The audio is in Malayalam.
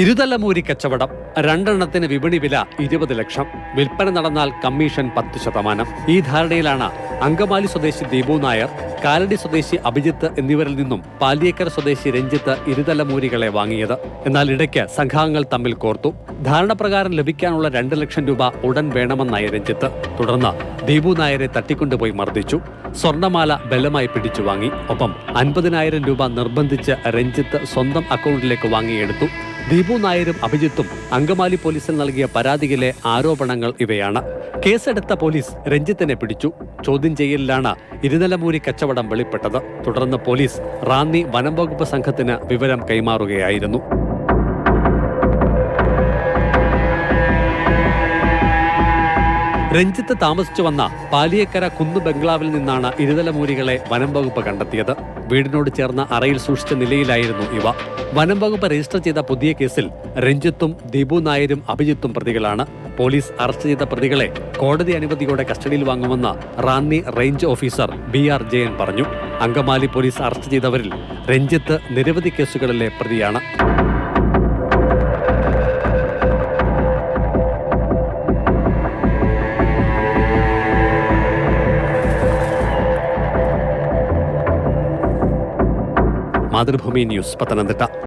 ഇരുതലമൂരി കച്ചവടം. രണ്ടെണ്ണത്തിന് വിപണി വില 20 ലക്ഷം. വിൽപ്പന നടന്നാൽ കമ്മീഷൻ 10%. ഈ ധാരണയിലാണ് അങ്കമാലി സ്വദേശി ദീപു നായർ, കാലടി സ്വദേശി അഭിജിത്ത് എന്നിവരിൽ നിന്നും പാലിയേക്കര സ്വദേശി രഞ്ജിത്ത് ഇരുതലമൂരികളെ വാങ്ങിയത്. എന്നാൽ ഇടയ്ക്ക് സംഘാംഗങ്ങൾ തമ്മിൽ കോർത്തു. ധാരണപ്രകാരം ലഭിക്കാനുള്ള 2 ലക്ഷം രൂപ ഉടൻ വേണമെന്നായി രഞ്ജിത്ത്. തുടർന്ന് ദീപു നായരെ തട്ടിക്കൊണ്ടുപോയി മർദ്ദിച്ചു. സ്വർണമാല ബലമായി പിടിച്ചു വാങ്ങി. ഒപ്പം 50,000 രൂപ നിർബന്ധിച്ച് രഞ്ജിത്ത് സ്വന്തം അക്കൗണ്ടിലേക്ക് വാങ്ങിയെടുത്തു. ദീപു നായരും അഭിജിത്തും അങ്കമാലി പോലീസിൽ നൽകിയ പരാതിയിലെ ആരോപണങ്ങൾ ഇവയാണ്. കേസെടുത്ത പോലീസ് രഞ്ജിത്തിനെ പിടിച്ചു. ചോദ്യം ചെയ്യലിലാണ് ഇരുതലമൂരി കച്ചവടം വെളിപ്പെട്ടത്. തുടർന്ന് പോലീസ് റാന്നി വനം വകുപ്പ് സംഘത്തിന് വിവരം കൈമാറുകയായിരുന്നു. രഞ്ജിത്ത് താമസിച്ചു വന്ന പാലിയേക്കര കുന്നു ബംഗ്ലാവിൽ നിന്നാണ് ഇരുതലമൂരികളെ വനം വകുപ്പ് കണ്ടെത്തിയത്. വീടിനോട് ചേർന്ന അറയിൽ സൂക്ഷിച്ച നിലയിലായിരുന്നു ഇവ. വനം വകുപ്പ് രജിസ്റ്റർ ചെയ്ത പുതിയ കേസിൽ രഞ്ജിത്തും ദീപു നായരും അഭിജിത്തും പ്രതികളാണ്. പോലീസ് അറസ്റ്റ് ചെയ്ത പ്രതികളെ കോടതി അനുമതിയോടെ കസ്റ്റഡിയിൽ വാങ്ങുമെന്ന് Ranni range officer BR Jayan പറഞ്ഞു. അങ്കമാലി പോലീസ് അറസ്റ്റ് ചെയ്തവരിൽ രഞ്ജിത്ത് നിരവധി കേസുകളിലെ പ്രതിയാണ്. മാതൃഭൂമി ന്യൂസ്, പത്തനംതിട്ട.